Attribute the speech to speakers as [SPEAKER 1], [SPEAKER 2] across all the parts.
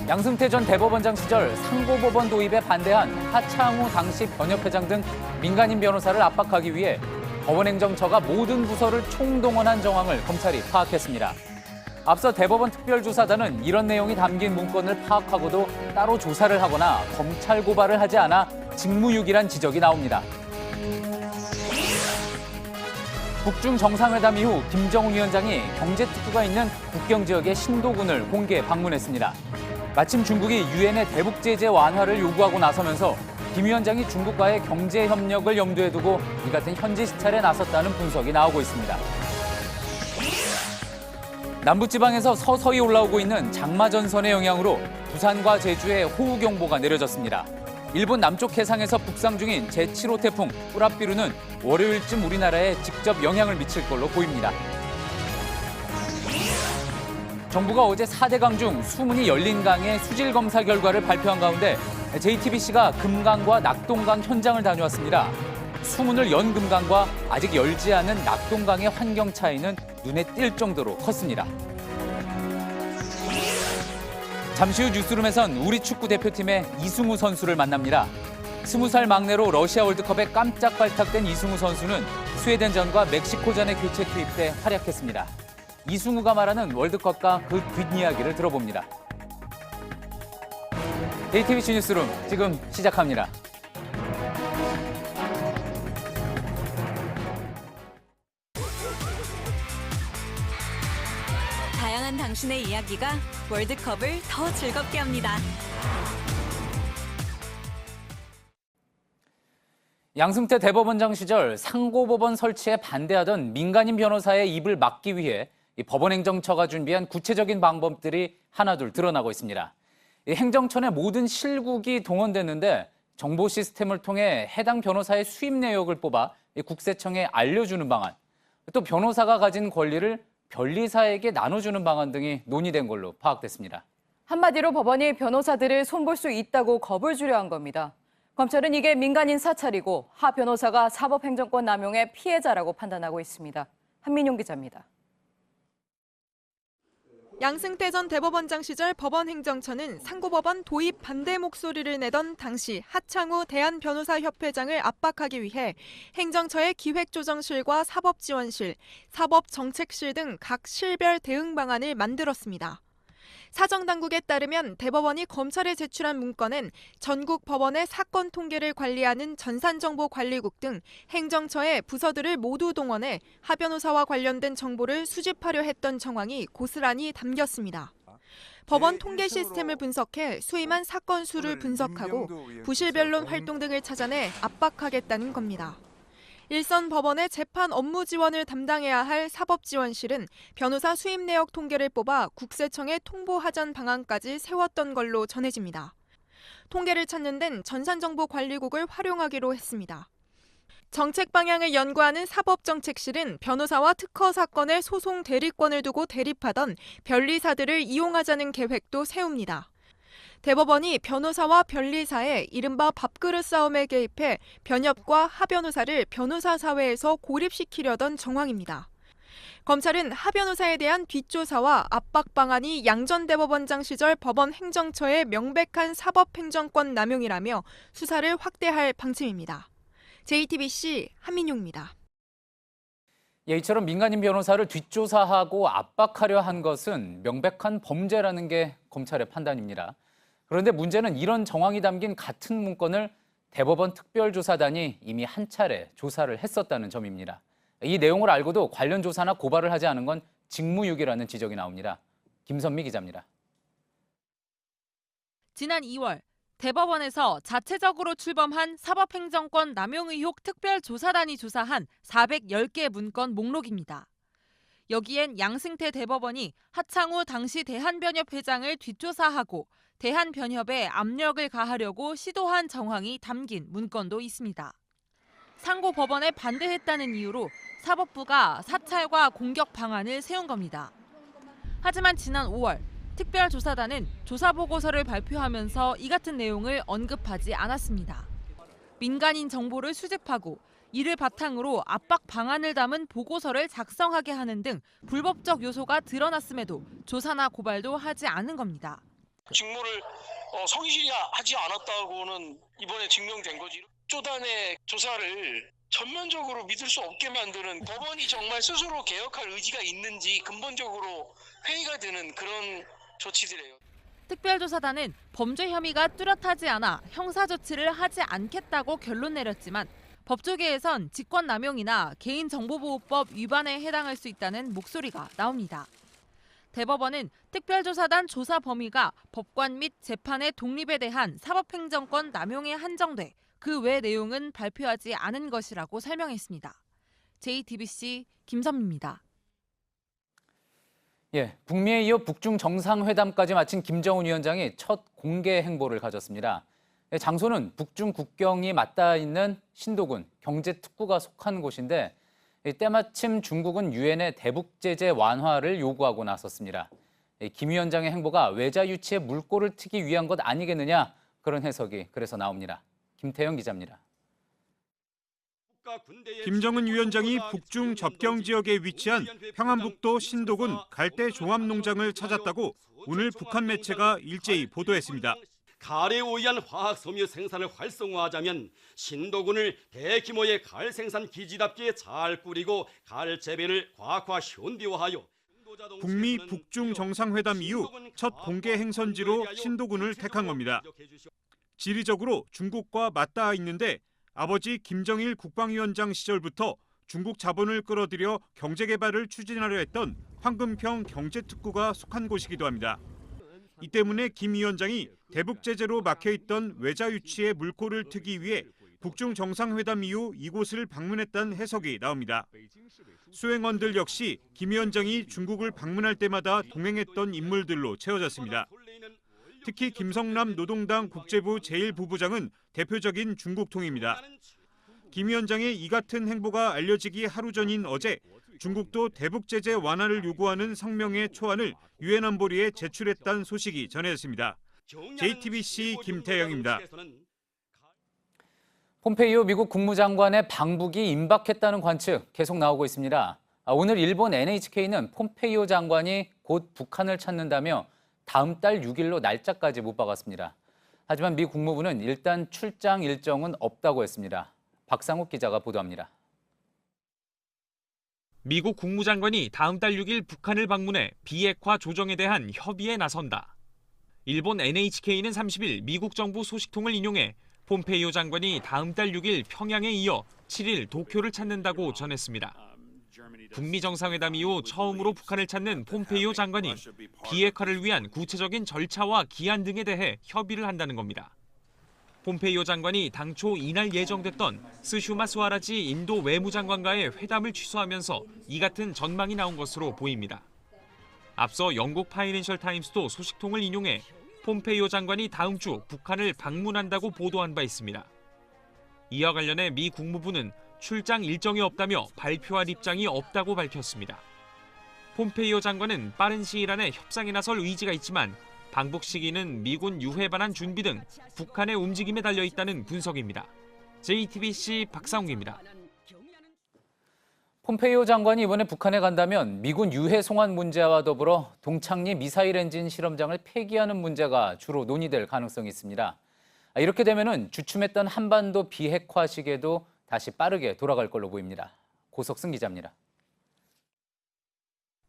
[SPEAKER 1] 양승태 전 대법원장 시절 상고법원 도입에 반대한 하창우 당시 변협회장 등 민간인 변호사를 압박하기 위해 법원행정처가 모든 부서를 총동원한 정황을 검찰이 파악했습니다. 앞서 대법원 특별조사단은 이런 내용이 담긴 문건을 파악하고도 따로 조사를 하거나 검찰 고발을 하지 않아 직무유기란 지적이 나옵니다. 북중 정상회담 이후 김정은 위원장이 경제특구가 있는 국경 지역의 신도군을 공개 방문했습니다. 마침 중국이 유엔의 대북 제재 완화를 요구하고 나서면서 김 위원장이 중국과의 경제 협력을 염두에 두고 이 같은 현지 시찰에 나섰다는 분석이 나오고 있습니다. 남부지방에서 서서히 올라오고 있는 장마전선의 영향으로 부산과 제주에 호우경보가 내려졌습니다. 일본 남쪽 해상에서 북상 중인 제7호 태풍 뿌라삐루는 월요일쯤 우리나라에 직접 영향을 미칠 걸로 보입니다. 정부가 어제 4대강 중 수문이 열린 강의 수질 검사 결과를 발표한 가운데 JTBC가 금강과 낙동강 현장을 다녀왔습니다. 수문을 연 금강과 아직 열지 않은 낙동강의 환경 차이는 눈에 띌 정도로 컸습니다. 잠시 후 뉴스룸에선 우리 축구 대표팀의 이승우 선수를 만납니다. 20살 막내로 러시아 월드컵에 깜짝 발탁된 이승우 선수는 스웨덴전과 멕시코전에 교체 투입돼 활약했습니다. 이승우가 말하는 월드컵과 그 뒷이야기를 들어봅니다. JTBC 뉴스룸 지금 시작합니다.
[SPEAKER 2] 다양한 당신의 이야기가 월드컵을 더 즐겁게 합니다.
[SPEAKER 1] 양승태 대법원장 시절 상고법원 설치에 반대하던 민간인 변호사의 입을 막기 위해 법원행정처가 준비한 구체적인 방법들이 하나둘 드러나고 있습니다. 행정처 내 모든 실국이 동원됐는데 정보 시스템을 통해 해당 변호사의 수입 내역을 뽑아 국세청에 알려주는 방안, 또 변호사가 가진 권리를 변리사에게 나눠주는 방안 등이 논의된 걸로 파악됐습니다.
[SPEAKER 3] 한마디로 법원이 변호사들을 손볼 수 있다고 겁을 주려 한 겁니다. 검찰은 이게 민간인 사찰이고 하 변호사가 사법행정권 남용의 피해자라고 판단하고 있습니다. 한민용 기자입니다.
[SPEAKER 4] 양승태 전 대법원장 시절 법원행정처는 상고법원 도입 반대 목소리를 내던 당시 하창우 대한변호사협회장을 압박하기 위해 행정처의 기획조정실과 사법지원실, 사법정책실 등 각 실별 대응 방안을 만들었습니다. 사정당국에 따르면 대법원이 검찰에 제출한 문건엔 전국 법원의 사건 통계를 관리하는 전산정보관리국 등 행정처의 부서들을 모두 동원해 하 변호사와 관련된 정보를 수집하려 했던 정황이 고스란히 담겼습니다. 법원 통계 시스템을 분석해 수임한 사건 수를 분석하고 부실변론 활동 등을 찾아내 압박하겠다는 겁니다. 일선 법원의 재판 업무 지원을 담당해야 할 사법지원실은 변호사 수임 내역 통계를 뽑아 국세청에 통보하자는 방안까지 세웠던 걸로 전해집니다. 통계를 찾는 데는 전산정보관리국을 활용하기로 했습니다. 정책 방향을 연구하는 사법정책실은 변호사와 특허 사건의 소송 대리권을 두고 대립하던 변리사들을 이용하자는 계획도 세웁니다. 대법원이 변호사와 변리사의 이른바 밥그릇 싸움에 개입해 변협과 하 변호사를 변호사 사회에서 고립시키려던 정황입니다. 검찰은 하 변호사에 대한 뒷조사와 압박 방안이 양 전 대법원장 시절 법원 행정처의 명백한 사법행정권 남용이라며 수사를 확대할 방침입니다. JTBC 한민용입니다.
[SPEAKER 1] 이처럼 민간인 변호사를 뒷조사하고 압박하려 한 것은 명백한 범죄라는 게 검찰의 판단입니다. 그런데 문제는 이런 정황이 담긴 같은 문건을 대법원 특별조사단이 이미 한 차례 조사를 했었다는 점입니다. 이 내용을 알고도 관련 조사나 고발을 하지 않은 건 직무유기라는 지적이 나옵니다. 김선미 기자입니다.
[SPEAKER 5] 지난 2월 대법원에서 자체적으로 출범한 사법행정권 남용 의혹 특별조사단이 조사한 410개 문건 목록입니다. 여기엔 양승태 대법원이 하창우 당시 대한변협 회장을 뒷조사하고 대한변협에 압력을 가하려고 시도한 정황이 담긴 문건도 있습니다. 상고법원에 반대했다는 이유로 사법부가 사찰과 공격 방안을 세운 겁니다. 하지만 지난 5월 특별조사단은 조사보고서를 발표하면서 이 같은 내용을 언급하지 않았습니다. 민간인 정보를 수집하고 이를 바탕으로 압박 방안을 담은 보고서를 작성하게 하는 등 불법적 요소가 드러났음에도 조사나 고발도 하지 않은 겁니다.
[SPEAKER 6] 직무를 성실히 하지 않았다고는 이번에 증명된 거지. 조단의 조사를 전면적으로 믿을 수 없게 만드는, 법원이 정말 스스로 개혁할 의지가 있는지 근본적으로 회의가 드는 그런 조치들이에요.
[SPEAKER 5] 특별조사단은 범죄 혐의가 뚜렷하지 않아 형사조치를 하지 않겠다고 결론 내렸지만 법조계에선 직권남용이나 개인정보보호법 위반에 해당할 수 있다는 목소리가 나옵니다. 대법원은 특별조사단 조사 범위가 법관 및 재판의 독립에 대한 사법행정권 남용에 한정돼 그 외 내용은 발표하지 않은 것이라고 설명했습니다. JTBC 김선미입니다.
[SPEAKER 1] 북미에 이어 북중 정상회담까지 마친 김정은 위원장이 첫 공개 행보를 가졌습니다. 장소는 북중 국경이 맞닿아 있는 신도군 경제특구가 속한 곳인데 때마침 중국은 유엔의 대북 제재 완화를 요구하고 나섰습니다. 김 위원장의 행보가 외자 유치에 물꼬를 트기 위한 것 아니겠느냐, 그런 해석이 그래서 나옵니다. 김태영 기자입니다.
[SPEAKER 7] 김정은 위원장이 북중 접경 지역에 위치한 평안북도 신도군 갈대 종합농장을 찾았다고 오늘 북한 매체가 일제히 보도했습니다.
[SPEAKER 8] 가래에 의한 화학 섬유 생산을 활성화하자면 신도군을 대규모의 가을 생산 기지답게 잘 꾸리고 가을 재배를 과학화 현대화하여
[SPEAKER 7] 북미 북중 정상회담 이후 첫 공개 행선지로 신도군을 택한 겁니다. 지리적으로 중국과 맞닿아 있는데 아버지 김정일 국방위원장 시절부터 중국 자본을 끌어들여 경제개발을 추진하려 했던 황금평 경제특구가 속한 곳이기도 합니다. 이 때문에 김 위원장이 대북 제재로 막혀있던 외자 유치에 물꼬를 트기 위해 북중 정상회담 이후 이곳을 방문했다는 해석이 나옵니다. 수행원들 역시 김 위원장이 중국을 방문할 때마다 동행했던 인물들로 채워졌습니다. 특히 김성남 노동당 국제부 제1부부장은 대표적인 중국통입니다. 김 위원장의 이 같은 행보가 알려지기 하루 전인 어제 중국도 대북 제재 완화를 요구하는 성명의 초안을 유엔 안보리에 제출했다는 소식이 전해졌습니다. JTBC 김태영입니다.
[SPEAKER 1] 폼페이오 미국 국무장관의 방북이 임박했다는 관측 계속 나오고 있습니다. 오늘 일본 NHK는 폼페이오 장관이 곧 북한을 찾는다며 다음 달 6일로 날짜까지 못 박았습니다. 하지만 미 국무부는 일단 출장 일정은 없다고 했습니다. 박상욱 기자가 보도합니다.
[SPEAKER 9] 미국 국무장관이 다음 달 6일 북한을 방문해 비핵화 조정에 대한 협의에 나선다. 일본 NHK는 30일 미국 정부 소식통을 인용해 폼페이오 장관이 다음 달 6일 평양에 이어 7일 도쿄를 찾는다고 전했습니다. 북미 정상회담 이후 처음으로 북한을 찾는 폼페이오 장관이 비핵화를 위한 구체적인 절차와 기한 등에 대해 협의를 한다는 겁니다. 폼페이오 장관이 당초 이날 예정됐던 스슈마 스와라지 인도 외무장관과의 회담을 취소하면서 이 같은 전망이 나온 것으로 보입니다. 앞서 영국 파이낸셜 타임스도 소식통을 인용해 폼페이오 장관이 다음 주 북한을 방문한다고 보도한 바 있습니다. 이와 관련해 미 국무부는 출장 일정이 없다며 발표할 입장이 없다고 밝혔습니다. 폼페이오 장관은 빠른 시일 안에 협상에 나설 의지가 있지만 방북 시기는 미군 유해 반환 준비 등 북한의 움직임에 달려 있다는 분석입니다. JTBC 박상욱입니다.
[SPEAKER 1] 폼페이오 장관이 이번에 북한에 간다면 미군 유해 송환 문제와 더불어 동창리 미사일 엔진 실험장을 폐기하는 문제가 주로 논의될 가능성이 있습니다. 이렇게 되면은 주춤했던 한반도 비핵화 시기에도 다시 빠르게 돌아갈 걸로 보입니다. 고석승 기자입니다.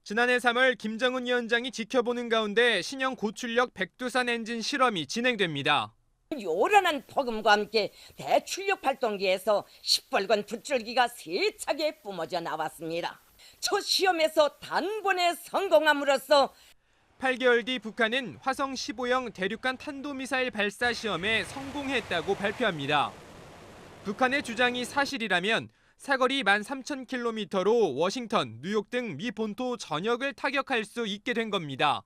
[SPEAKER 10] 지난해 3월 김정은 위원장이 지켜보는 가운데 신형 고출력 백두산 엔진 실험이 진행됩니다.
[SPEAKER 11] 요란한 폭음과 함께 대출력 발동기에서 시뻘건 붓줄기가 세차게 뿜어져 나왔습니다. 첫 시험에서 단번에 성공함으로써
[SPEAKER 10] 8개월 뒤 북한은 화성 15형 대륙간 탄도미사일 발사 시험에 성공했다고 발표합니다. 북한의 주장이 사실이라면 사거리 13,000km로 워싱턴, 뉴욕 등 미 본토 전역을 타격할 수 있게 된 겁니다.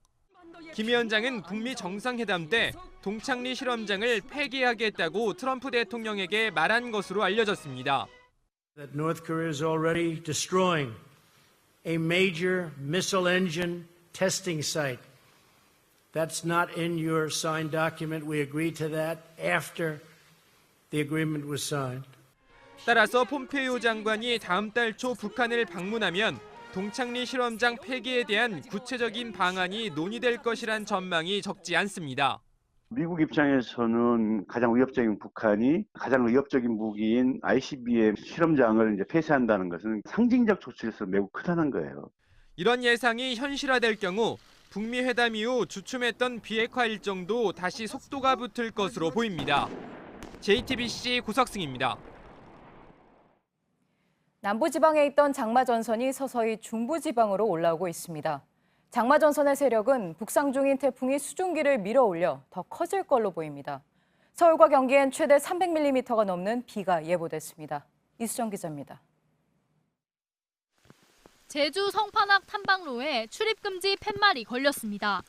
[SPEAKER 10] 김 위원장은 북미 정상회담 때 동창리 실험장을 폐기하겠다고 트럼프 대통령에게 말한 것으로 알려졌습니다.
[SPEAKER 12] That North Korea is already destroying a major missile engine testing site. That's not in your signed document. We agreed to that after the agreement was signed.
[SPEAKER 10] 따라서 폼페이오 장관이 다음 달 초 북한을 방문하면 동창리 실험장 폐기에 대한 구체적인 방안이 논의될 것이란 전망이 적지 않습니다.
[SPEAKER 13] 미국 입장에서는 가장 위협적인 북한이 가장 위협적인 무기인 ICBM 실험장을 이제 폐쇄한다는 것은 상징적 조치로서 매우 크다는 거예요.
[SPEAKER 10] 이런 예상이 현실화될 경우 북미 회담 이후 주춤했던 비핵화 일정도 다시 속도가 붙을 것으로 보입니다. JTBC 고석승입니다.
[SPEAKER 3] 남부지방에 있던 장마전선이 서서히 중부지방으로 올라오고 있습니다. 장마전선의 세력은 북상 중인 태풍이 수증기를 밀어올려 더 커질 걸로 보입니다. 서울과 경기엔 최대 300mm가 넘는 비가 예보됐습니다. 이수정 기자입니다.
[SPEAKER 14] 제주 성판악 탐방로에 출입금지 팻말이 걸렸습니다.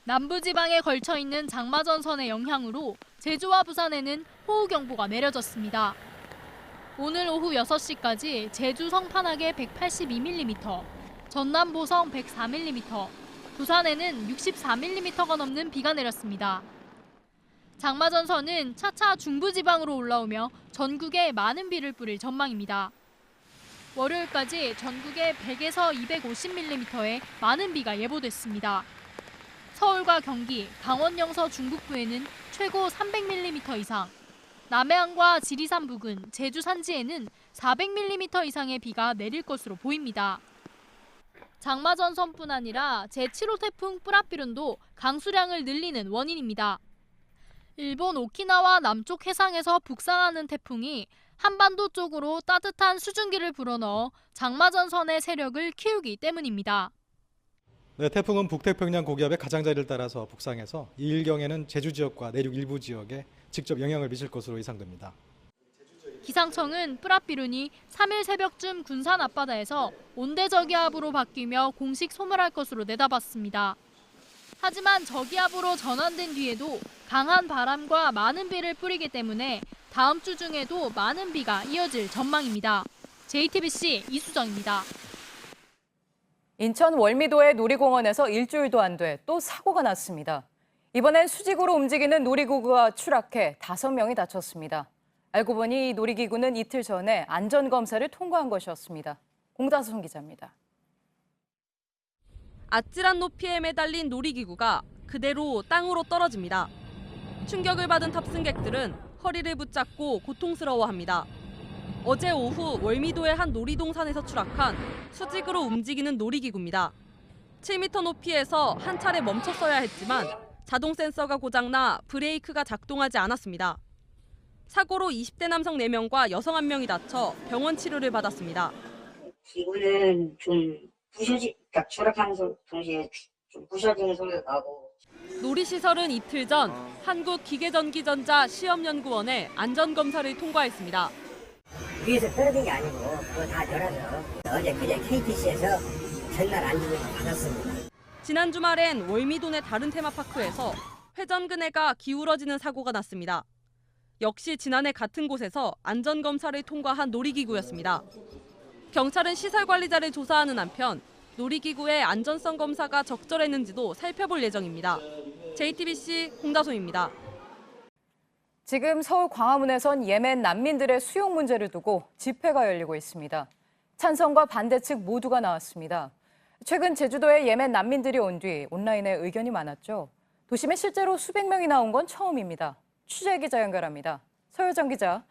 [SPEAKER 14] 남부지방에 걸쳐 있는 장마전선의 영향으로 제주와 부산에는 호우경보가 내려졌습니다. 오늘 오후 6시까지 제주 성판악에 182mm, 전남 보성 104mm, 부산에는 64mm가 넘는 비가 내렸습니다. 장마전선은 차차 중부지방으로 올라오며 전국에 많은 비를 뿌릴 전망입니다. 월요일까지 전국에 100에서 250mm의 많은 비가 예보됐습니다. 서울과 경기, 강원 영서 중북부에는 최고 300mm 이상, 남해안과 지리산 부근, 제주 산지에는 400mm 이상의 비가 내릴 것으로 보입니다. 장마전선뿐 아니라 제7호 태풍 뿌라삐룬도 강수량을 늘리는 원인입니다. 일본 오키나와 남쪽 해상에서 북상하는 태풍이 한반도 쪽으로 따뜻한 수증기를 불어넣어 장마전선의 세력을 키우기 때문입니다.
[SPEAKER 15] 네, 태풍은 북태평양 고기압의 가장자리를 따라서 북상해서 이 일경에는 제주 지역과 내륙 일부 지역에 직접 영향을 미칠 것으로 예상됩니다.
[SPEAKER 14] 기상청은 뿌라삐룬이 3일 새벽쯤 군산 앞바다에서 온대저기압으로 바뀌며 공식 소멸할 것으로 내다봤습니다. 하지만 저기압으로 전환된 뒤에도 강한 바람과 많은 비를 뿌리기 때문에 다음 주 중에도 많은 비가 이어질 전망입니다. JTBC 이수정입니다.
[SPEAKER 3] 인천 월미도의 놀이공원에서 일주일도 안 돼 또 사고가 났습니다. 이번엔 수직으로 움직이는 놀이기구가 추락해 5명이 다쳤습니다. 알고 보니 이 놀이기구는 이틀 전에 안전검사를 통과한 것이었습니다. 공다솜 기자입니다.
[SPEAKER 16] 아찔한 높이에 매달린 놀이기구가 그대로 땅으로 떨어집니다. 충격을 받은 탑승객들은 허리를 붙잡고 고통스러워합니다. 어제 오후 월미도의 한 놀이동산에서 추락한 수직으로 움직이는 놀이기구입니다. 7m 높이에서 한 차례 멈췄어야 했지만 자동 센서가 고장나 브레이크가 작동하지 않았습니다. 사고로 20대 남성 4명과 여성 1명이 다쳐 병원 치료를 받았습니다.
[SPEAKER 17] 기구는 좀 그러니까 추락하면서 동시에 좀 부셔지는 소리가 나고.
[SPEAKER 16] 놀이시설은 이틀 전 한국기계전기전자 시험연구원에 안전검사를 통과했습니다.
[SPEAKER 17] 위에서 떨어진 게 아니고 그거 다 열어서 어제 그냥 KTC에서 전날 안전을 받았습니다.
[SPEAKER 16] 지난 주말엔 월미도 내 다른 테마파크에서 회전근해가 기울어지는 사고가 났습니다. 역시 지난해 같은 곳에서 안전검사를 통과한 놀이기구였습니다. 경찰은 시설관리자를 조사하는 한편 놀이기구의 안전성 검사가 적절했는지도 살펴볼 예정입니다. JTBC 공다솜입니다.
[SPEAKER 3] 지금 서울 광화문에선 예멘 난민들의 수용 문제를 두고 집회가 열리고 있습니다. 찬성과 반대 측 모두가 나왔습니다. 최근 제주도에 예멘 난민들이 온 뒤 온라인에 의견이 많았죠. 도심에 실제로 수백 명이 나온 건 처음입니다. 취재 기자 연결합니다. 서효정 기자,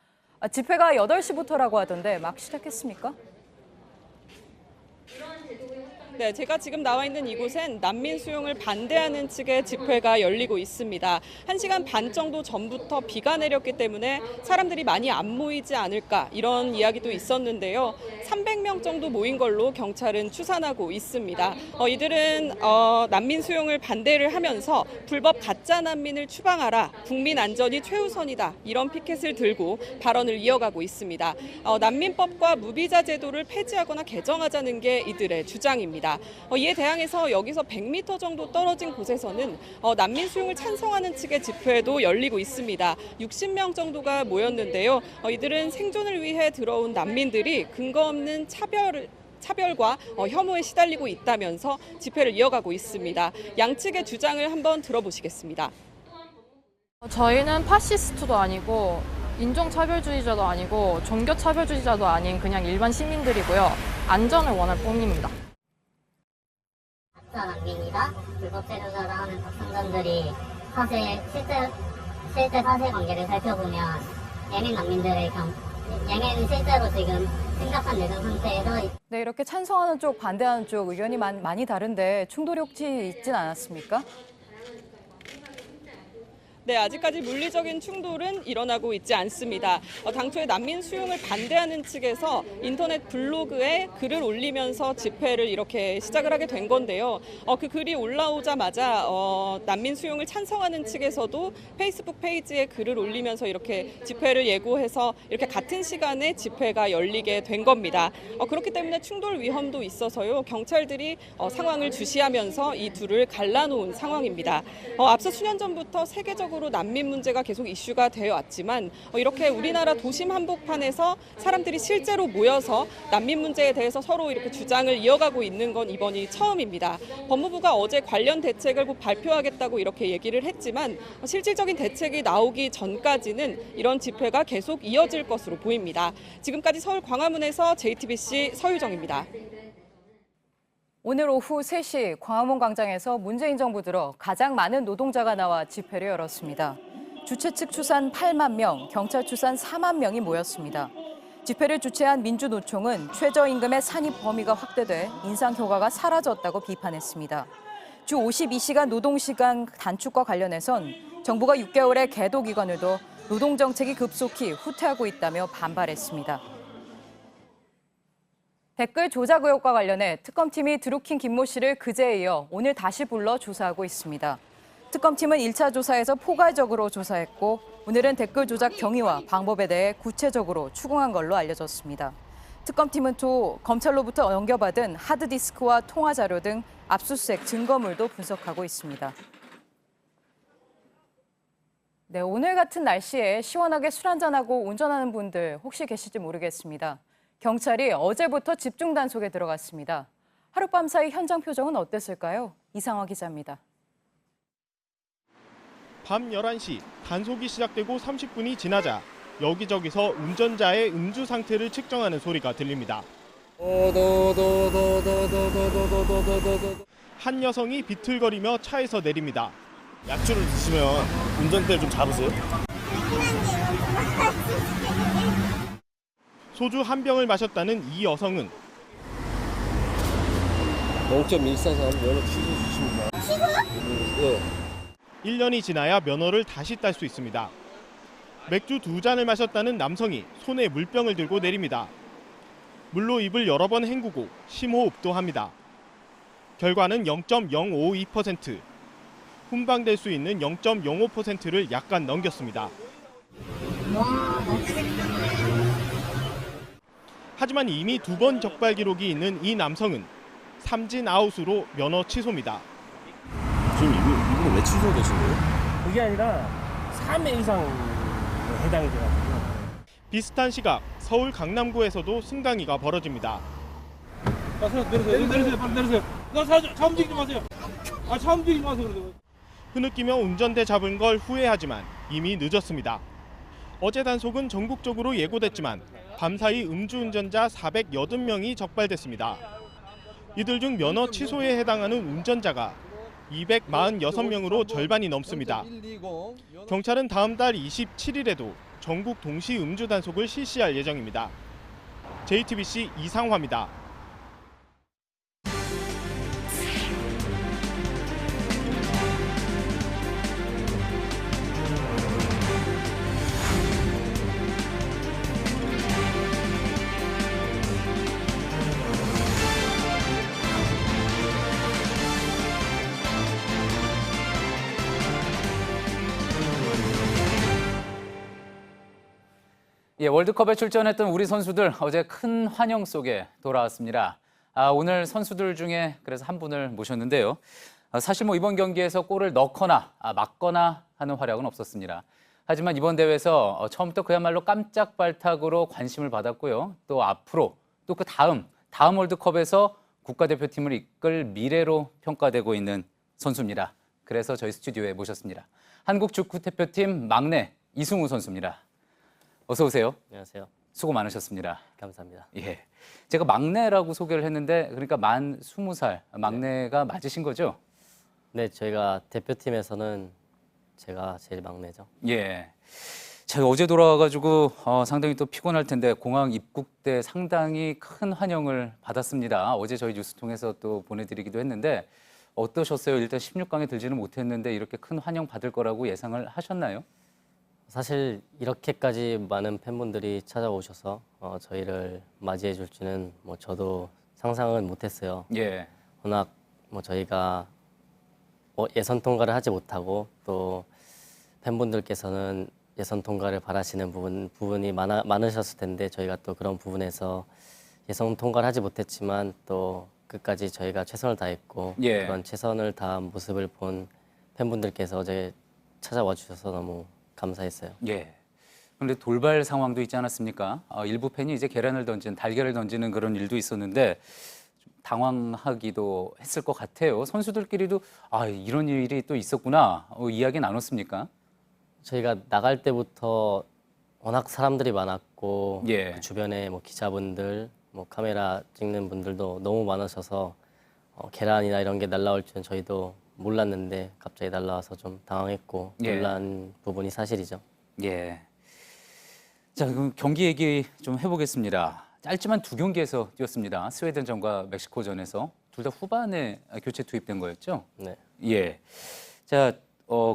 [SPEAKER 3] 집회가 8시부터라고 하던데 막 시작했습니까?
[SPEAKER 18] 네, 제가 지금 나와 있는 이곳엔 난민 수용을 반대하는 측의 집회가 열리고 있습니다. 1시간 반 정도 전부터 비가 내렸기 때문에 사람들이 많이 안 모이지 않을까 이런 이야기도 있었는데요. 300명 정도 모인 걸로 경찰은 추산하고 있습니다. 이들은 난민 수용을 반대를 하면서 불법 가짜 난민을 추방하라, 국민 안전이 최우선이다 이런 피켓을 들고 발언을 이어가고 있습니다. 난민법과 무비자 제도를 폐지하거나 개정하자는 게 이들의 주장입니다. 이에 대항해서 여기서 100m 정도 떨어진 곳에서는 난민 수용을 찬성하는 측의 집회도 열리고 있습니다. 60명 정도가 모였는데요. 이들은 생존을 위해 들어온 난민들이 근거 없는 차별과 혐오에 시달리고 있다면서 집회를 이어가고 있습니다. 양측의 주장을 한번 들어보시겠습니다.
[SPEAKER 19] 저희는 파시스트도 아니고 인종차별주의자도 아니고 종교차별주의자도 아닌 그냥 일반 시민들이고요. 안전을 원할 뿐입니다.
[SPEAKER 17] 가짜 난민이다 불법 체류자다 하는 박상전들이 사실 실제 사실관계를 살펴보면 예멘 난민들의 예멘은 실제로 지금 심각한 내전 상태에서
[SPEAKER 3] 네, 이렇게 찬성하는 쪽, 반대하는 쪽 의견이 많이 다른데 충돌이 혹시 있진 않았습니까?
[SPEAKER 18] 네, 아직까지 물리적인 충돌은 일어나고 있지 않습니다. 당초에 난민 수용을 반대하는 측에서 인터넷 블로그에 글을 올리면서 집회를 이렇게 시작을 하게 된 건데요. 그 글이 올라오자마자 난민 수용을 찬성하는 측에서도 페이스북 페이지에 글을 올리면서 이렇게 집회를 예고해서 이렇게 같은 시간에 집회가 열리게 된 겁니다. 그렇기 때문에 충돌 위험도 있어서요. 경찰들이 상황을 주시하면서 이 둘을 갈라놓은 상황입니다. 앞서 수년 전부터 세계적으로 난민 문제가 계속 이슈가 되어 왔지만 이렇게 우리나라 도심 한복판에서 사람들이 실제로 모여서 난민 문제에 대해서 서로 이렇게 주장을 이어가고 있는 건 이번이 처음입니다. 법무부가 어제 관련 대책을 곧 발표하겠다고 이렇게 얘기를 했지만 실질적인 대책이 나오기 전까지는 이런 집회가 계속 이어질 것으로 보입니다. 지금까지 서울 광화문에서 JTBC 서유정입니다.
[SPEAKER 3] 오늘 오후 3시 광화문 광장에서 문재인 정부 들어 가장 많은 노동자가 나와 집회를 열었습니다. 주최 측 추산 8만 명, 경찰 추산 4만 명이 모였습니다. 집회를 주최한 민주노총은 최저임금의 산입 범위가 확대돼 인상 효과가 사라졌다고 비판했습니다. 주 52시간 노동시간 단축과 관련해선 정부가 6개월의 계도 기간을 둬 노동정책이 급속히 후퇴하고 있다며 반발했습니다. 댓글 조작 의혹과 관련해 특검팀이 드루킹 김모 씨를 그제에 이어 오늘 다시 불러 조사하고 있습니다. 특검팀은 1차 조사에서 포괄적으로 조사했고 오늘은 댓글 조작 경위와 방법에 대해 구체적으로 추궁한 걸로 알려졌습니다. 특검팀은 또 검찰로부터 넘겨받은 하드디스크와 통화 자료 등 압수수색 증거물도 분석하고 있습니다. 네, 오늘 같은 날씨에 시원하게 술 한잔하고 운전하는 분들 혹시 계실지 모르겠습니다. 경찰이 어제부터 집중 단속에 들어갔습니다. 하룻밤 사이 현장 표정은 어땠을까요? 이상화 기자입니다.
[SPEAKER 20] 밤 11시 단속이 시작되고 30분이 지나자 여기저기서 운전자의 음주 상태를 측정하는 소리가 들립니다. 한 여성이 비틀거리며 차에서 내립니다.
[SPEAKER 21] 약주를 드시면 운전대를 좀 잡으세요.
[SPEAKER 20] 소주 한 병을 마셨다는 이 여성은
[SPEAKER 21] 0.144 면허 취소 주십니다. 네.
[SPEAKER 20] 1년이 지나야 면허를 다시 딸 수 있습니다. 맥주 2잔을 마셨다는 남성이 손에 물병을 들고 내립니다. 물로 입을 여러 번 헹구고 심호흡도 합니다. 결과는 0.052%, 훈방될 수 있는 0.05%를 약간 넘겼습니다. 하지만 이미 2번 적발 기록이 있는 이 남성은 삼진 아웃으로 면허 취소입니다.
[SPEAKER 21] 지금 이분은 왜 취소되신 거예요?
[SPEAKER 22] 그게 아니라 3회 이상 해당이 돼가지고.
[SPEAKER 20] 비슷한 시각 서울 강남구에서도 승강이가 벌어집니다.
[SPEAKER 22] 내리세요. 빨리 내리세요. 차 움직이지 마세요. 차 움직이지 마세요.
[SPEAKER 20] 흐느끼며 운전대 잡은 걸 후회하지만 이미 늦었습니다. 어제 단속은 전국적으로 예고됐지만 밤사이 음주운전자 480명이 적발됐습니다. 이들 중 면허 취소에 해당하는 운전자가 246명으로 절반이 넘습니다. 경찰은 다음 달 27일에도 전국 동시 음주 단속을 실시할 예정입니다. JTBC 이상화입니다.
[SPEAKER 1] 예, 월드컵에 출전했던 우리 선수들 어제 큰 환영 속에 돌아왔습니다. 오늘 선수들 중에 그래서 한 분을 모셨는데요. 사실 이번 경기에서 골을 넣거나 막거나 하는 활약은 없었습니다. 하지만 이번 대회에서 처음부터 그야말로 깜짝 발탁으로 관심을 받았고요. 또 앞으로 또 그 다음 월드컵에서 국가대표팀을 이끌 미래로 평가되고 있는 선수입니다. 그래서 저희 스튜디오에 모셨습니다. 한국 축구대표팀 막내 이승우 선수입니다. 어서 오세요.
[SPEAKER 23] 안녕하세요.
[SPEAKER 1] 수고 많으셨습니다.
[SPEAKER 2] 감사합니다.
[SPEAKER 1] 예. 제가 막내라고 소개를 했는데 그러니까 만 20살 막내가 맞으신 거죠?
[SPEAKER 2] 네, 저희가 대표팀에서는 제가 제일 막내죠.
[SPEAKER 1] 예. 제가 어제 돌아와가지고 상당히 또 피곤할 텐데 공항 입국 때 상당히 큰 환영을 받았습니다. 어제 저희 뉴스 통해서 또 보내드리기도 했는데 어떠셨어요? 일단 16강에 들지는 못했는데 이렇게 큰 환영 받을 거라고 예상을 하셨나요?
[SPEAKER 2] 사실 이렇게까지 많은 팬분들이 찾아오셔서 저희를 맞이해 줄지는 뭐 저도 상상은 못했어요.
[SPEAKER 1] 예.
[SPEAKER 2] 워낙 뭐 저희가 예선 통과를 하지 못하고 또 팬분들께서는 예선 통과를 바라시는 부분이 많으셨을 텐데 저희가 또 그런 부분에서 예선 통과를 하지 못했지만 또 끝까지 저희가 최선을 다했고
[SPEAKER 1] 예.
[SPEAKER 2] 그런 최선을 다한 모습을 본 팬분들께서 어제 찾아와 주셔서 너무 감사했어요.
[SPEAKER 1] 예. 그런데 돌발 상황도 있지 않았습니까? 일부 팬이 이제 달걀을 던지는 그런 일도 있었는데 좀 당황하기도 했을 것 같아요. 선수들끼리도 이런 일이 또 있었구나 이야기 나눴습니까?
[SPEAKER 2] 저희가 나갈 때부터 워낙 사람들이 많았고
[SPEAKER 1] 예.
[SPEAKER 2] 그 주변에 뭐 기자분들, 뭐 카메라 찍는 분들도 너무 많으셔서 계란이나 이런 게 날라올 줄은 저희도 몰랐는데 갑자기 날라와서 좀 당황했고
[SPEAKER 1] 예.
[SPEAKER 2] 놀란 부분이 사실이죠.
[SPEAKER 1] 예. 자, 그럼 경기 얘기 좀 해보겠습니다. 짧지만 2경기에서 뛰었습니다. 스웨덴전과 멕시코전에서 둘 다 후반에 교체 투입된 거였죠?
[SPEAKER 2] 네.
[SPEAKER 1] 예. 자,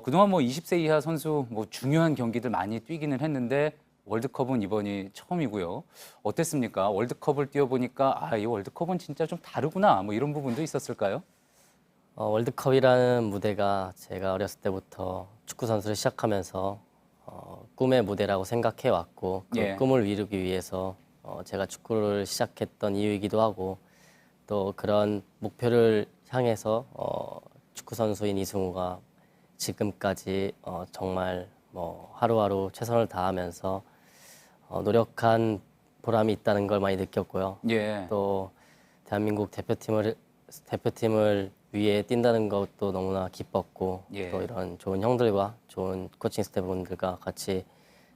[SPEAKER 1] 그동안 뭐 20세 이하 선수 뭐 중요한 경기들 많이 뛰기는 했는데 월드컵은 이번이 처음이고요. 어땠습니까? 월드컵을 뛰어보니까 이 월드컵은 진짜 좀 다르구나 뭐 이런 부분도 있었을까요?
[SPEAKER 2] 월드컵이라는 무대가 제가 어렸을 때부터 축구 선수를 시작하면서 꿈의 무대라고 생각해 왔고 그
[SPEAKER 1] 예.
[SPEAKER 2] 꿈을 이루기 위해서 제가 축구를 시작했던 이유이기도 하고 또 그런 목표를 향해서 축구 선수인 이승우가 지금까지 정말 뭐 하루하루 최선을 다하면서 노력한 보람이 있다는 걸 많이 느꼈고요.
[SPEAKER 1] 예.
[SPEAKER 2] 또 대한민국 대표팀을 위해 뛴다는 것도 너무나 기뻤고
[SPEAKER 1] 예.
[SPEAKER 2] 또 이런 좋은 형들과 좋은 코칭 스태프분들과 같이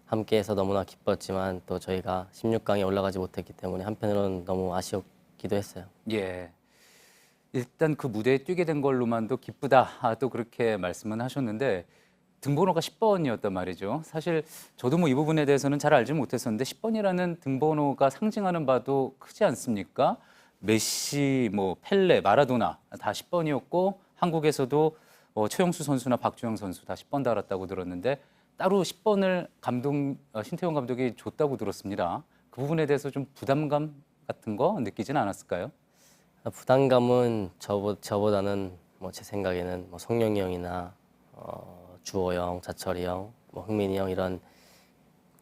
[SPEAKER 2] 함께해서 너무나 기뻤지만 또 저희가 16강에 올라가지 못했기 때문에 한편으로는 너무 아쉬웠기도 했어요.
[SPEAKER 1] 예. 일단 그 무대에 뛰게 된 걸로만도 기쁘다 또 그렇게 말씀은 하셨는데 등번호가 10번이었단 말이죠. 사실 저도 뭐 이 부분에 대해서는 잘 알지 못했었는데 10번이라는 등번호가 상징하는 바도 크지 않습니까? 메시, 뭐 펠레, 마라도나 다 10번이었고 한국에서도 최용수 선수나 박주영 선수 다 10번 달았다고 들었는데 따로 10번을 신태용 감독이 줬다고 들었습니다. 그 부분에 대해서 좀 부담감 같은 거 느끼지는 않았을까요?
[SPEAKER 2] 부담감은 저보다는 뭐 제 생각에는 뭐 성룡이 형이나 주호 형, 자철이 형, 뭐 흥민이 형 이런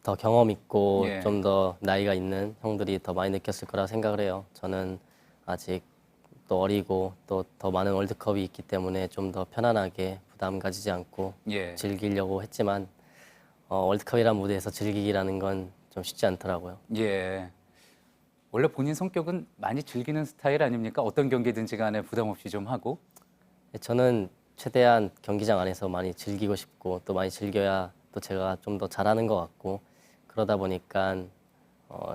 [SPEAKER 2] 더 경험 있고
[SPEAKER 1] 예.
[SPEAKER 2] 좀 더 나이가 있는 형들이 더 많이 느꼈을 거라 생각을 해요. 저는 아직 또 어리고 또 더 많은 월드컵이 있기 때문에 좀 더 편안하게 부담 가지지 않고
[SPEAKER 1] 예.
[SPEAKER 2] 즐기려고 했지만 월드컵이라는 무대에서 즐기기라는 건 좀 쉽지 않더라고요.
[SPEAKER 1] 예. 원래 본인 성격은 많이 즐기는 스타일 아닙니까? 어떤 경기든지 간에 부담 없이 좀 하고.
[SPEAKER 2] 저는 최대한 경기장 안에서 많이 즐기고 싶고 또 많이 즐겨야 또 제가 좀 더 잘하는 것 같고 그러다 보니까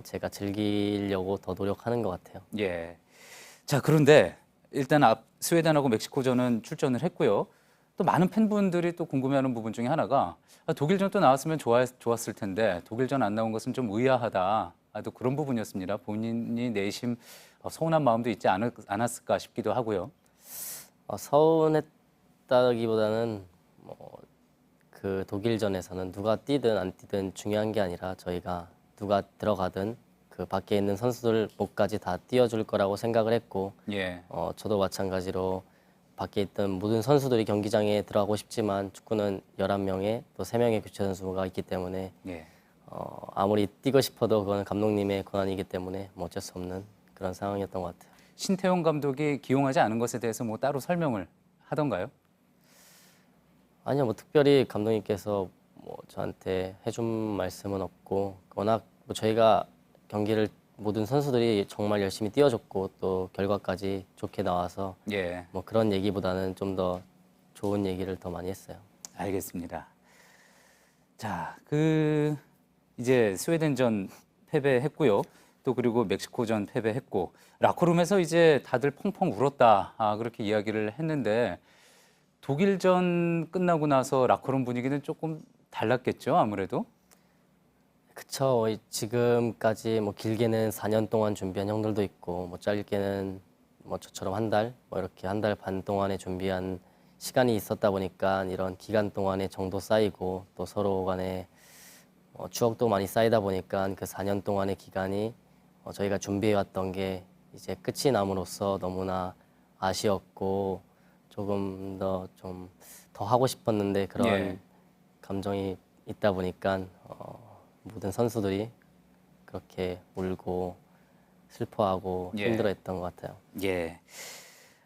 [SPEAKER 2] 제가 즐기려고 더 노력하는 것 같아요.
[SPEAKER 1] 예. 자, 그런데 일단 스웨덴하고 멕시코전은 출전을 했고요. 또 많은 팬분들이 또 궁금해하는 부분 중에 하나가 독일전 또 나왔으면 좋았을 텐데 독일전 안 나온 것은 좀 의아하다. 또 그런 부분이었습니다. 본인이 내심 서운한 마음도 있지 않았을까 싶기도 하고요.
[SPEAKER 2] 서운했다기보다는 그 독일전에서는 누가 뛰든 안 뛰든 중요한 게 아니라 저희가 누가 들어가든 그 밖에 있는 선수들 목까지 다 띄워줄 거라고 생각을 했고
[SPEAKER 1] 예.
[SPEAKER 2] 저도 마찬가지로 밖에 있던 모든 선수들이 경기장에 들어가고 싶지만 축구는 11명에 또 3명의 교체 선수가 있기 때문에
[SPEAKER 1] 예.
[SPEAKER 2] 아무리 뛰고 싶어도 그건 감독님의 권한이기 때문에 뭐 어쩔 수 없는 그런 상황이었던 것 같아요.
[SPEAKER 1] 신태용 감독이 기용하지 않은 것에 대해서 뭐 따로 설명을 하던가요?
[SPEAKER 2] 아니요, 뭐 특별히 감독님께서 뭐 저한테 해준 말씀은 없고 워낙 뭐 저희가 경기를 모든 선수들이 정말 열심히 뛰어줬고 또 결과까지 좋게 나와서
[SPEAKER 1] 예.
[SPEAKER 2] 뭐 그런 얘기보다는 좀 더 좋은 얘기를 더 많이 했어요.
[SPEAKER 1] 알겠습니다. 자, 이제 스웨덴전 패배했고요. 또 그리고 멕시코전 패배했고 라커룸에서 이제 다들 펑펑 울었다 그렇게 이야기를 했는데 독일전 끝나고 나서 라커룸 분위기는 조금 달랐겠죠, 아무래도?
[SPEAKER 2] 그쵸. 지금까지 뭐 길게는 4년 동안 준비한 형들도 있고 뭐 짧게는 뭐 저처럼 한 달, 뭐 이렇게 한 달 반 동안에 준비한 시간이 있었다 보니까 이런 기간 동안에 정도 쌓이고 또 서로 간에 추억도 많이 쌓이다 보니까 그 4년 동안의 기간이 저희가 준비해왔던 게 이제 끝이 남으로써 너무나 아쉬웠고 조금 더 하고 싶었는데 그런
[SPEAKER 1] 예.
[SPEAKER 2] 감정이 있다 보니까 모든 선수들이 그렇게 울고 슬퍼하고
[SPEAKER 1] 예.
[SPEAKER 2] 힘들어했던 것 같아요.
[SPEAKER 1] 예,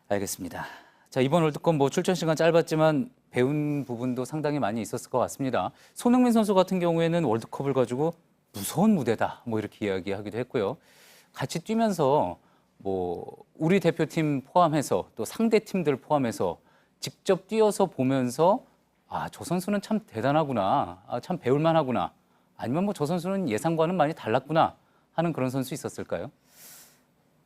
[SPEAKER 1] 알겠습니다. 자, 이번 월드컵 뭐 출전 시간 짧았지만 배운 부분도 상당히 많이 있었을 것 같습니다. 손흥민 선수 같은 경우에는 월드컵을 가지고 무서운 무대다 뭐 이렇게 이야기하기도 했고요. 같이 뛰면서 뭐 우리 대표팀 포함해서 또 상대 팀들 포함해서 직접 뛰어서 보면서 저 선수는 참 대단하구나, 참 배울만하구나, 아니면 뭐 저 선수는 예상과는 많이 달랐구나 하는 그런 선수 있었을까요?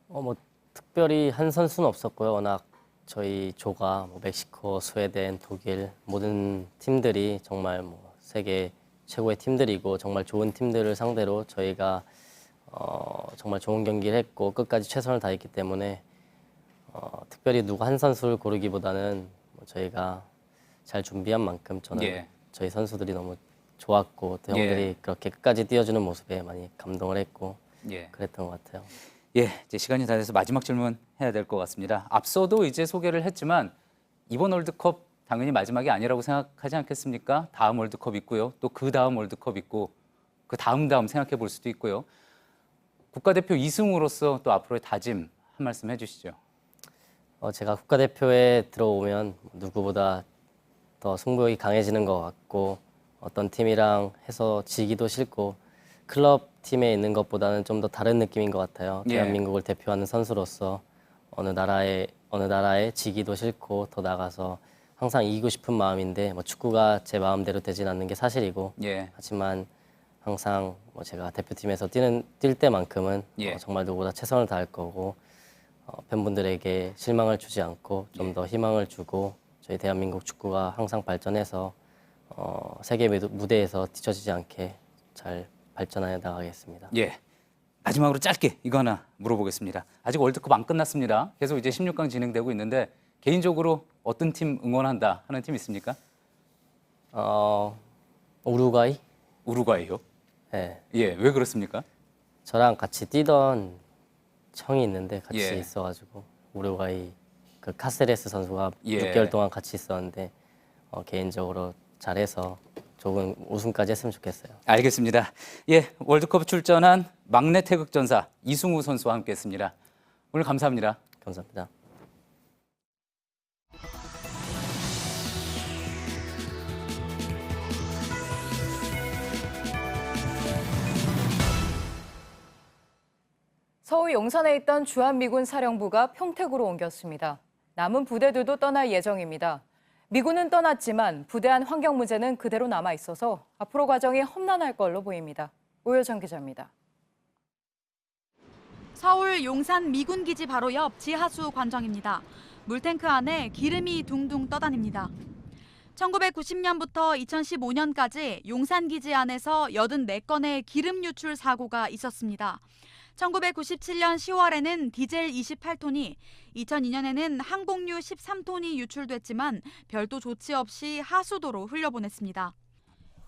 [SPEAKER 2] 뭐 특별히 한 선수는 없었고요. 워낙 저희 조가 뭐 멕시코, 스웨덴, 독일 모든 팀들이 정말 뭐 세계 최고의 팀들이고 정말 좋은 팀들을 상대로 저희가 정말 좋은 경기를 했고 끝까지 최선을 다했기 때문에 특별히 누구 한 선수를 고르기보다는 뭐 저희가 잘 준비한 만큼 저는
[SPEAKER 1] 예.
[SPEAKER 2] 저희 선수들이 너무 좋았고 또 형들이
[SPEAKER 1] 예.
[SPEAKER 2] 그렇게 끝까지 뛰어주는 모습에 많이 감동을 했고
[SPEAKER 1] 예.
[SPEAKER 2] 그랬던 것 같아요.
[SPEAKER 1] 예, 이제 시간이 다 돼서 마지막 질문 해야 될 것 같습니다. 앞서도 이제 소개를 했지만 이번 월드컵 당연히 마지막이 아니라고 생각하지 않겠습니까? 다음 월드컵 있고요. 또 그 다음 월드컵 있고 그 다음 생각해 볼 수도 있고요. 국가대표 이승우로서 또 앞으로의 다짐 한 말씀 해주시죠.
[SPEAKER 2] 제가 국가대표에 들어오면 누구보다 더 승부욕이 강해지는 것 같고 어떤 팀이랑 해서 지기도 싫고 클럽 팀에 있는 것보다는 좀 더 다른 느낌인 것 같아요.
[SPEAKER 1] 예.
[SPEAKER 2] 대한민국을 대표하는 선수로서 어느 나라에 지기도 싫고 더 나가서 항상 이기고 싶은 마음인데 뭐 축구가 제 마음대로 되진 않는 게 사실이고
[SPEAKER 1] 예.
[SPEAKER 2] 하지만 항상 뭐 제가 대표팀에서 뛸 때만큼은
[SPEAKER 1] 예.
[SPEAKER 2] 정말 누구보다 최선을 다할 거고 팬분들에게 실망을 주지 않고 좀 더 희망을 주고 저희 대한민국 축구가 항상 발전해서 세계 무대에서 뒤처지지 않게 잘 발전해 나가겠습니다.
[SPEAKER 1] 예. 마지막으로 짧게 이거 하나 물어보겠습니다. 아직 월드컵 안 끝났습니다. 계속 이제 16강 진행되고 있는데 개인적으로 어떤 팀 응원한다 하는 팀 있습니까?
[SPEAKER 2] 우루과이?
[SPEAKER 1] 우루과이요?
[SPEAKER 2] 네.
[SPEAKER 1] 예, 왜 그렇습니까?
[SPEAKER 2] 저랑 같이 뛰던 형이 있는데 같이
[SPEAKER 1] 예.
[SPEAKER 2] 있어가지고 우루과이 그 카세레스 선수가
[SPEAKER 1] 예.
[SPEAKER 2] 6개월 동안 같이 있었는데 개인적으로 잘해서 좋은 우승까지 했으면 좋겠어요.
[SPEAKER 1] 알겠습니다. 예, 월드컵 출전한 막내 태극전사 이승우 선수와 함께했습니다. 오늘 감사합니다.
[SPEAKER 2] 감사합니다.
[SPEAKER 3] 서울 용산에 있던 주한미군 사령부가 평택으로 옮겼습니다. 남은 부대들도 떠날 예정입니다. 미군은 떠났지만 부대안 환경 문제는 그대로 남아 있어서 앞으로 과정이 험난할 걸로 보입니다. 오효정 기자입니다.
[SPEAKER 4] 서울 용산 미군 기지 바로 옆 지하수 관정입니다. 물탱크 안에 기름이 둥둥 떠다닙니다. 1990년부터 2015년까지 용산 기지 안에서 84건의 기름 유출 사고가 있었습니다. 1997년 10월에는 디젤 28톤이, 2002년에는 항공유 13톤이 유출됐지만 별도 조치 없이 하수도로 흘려보냈습니다.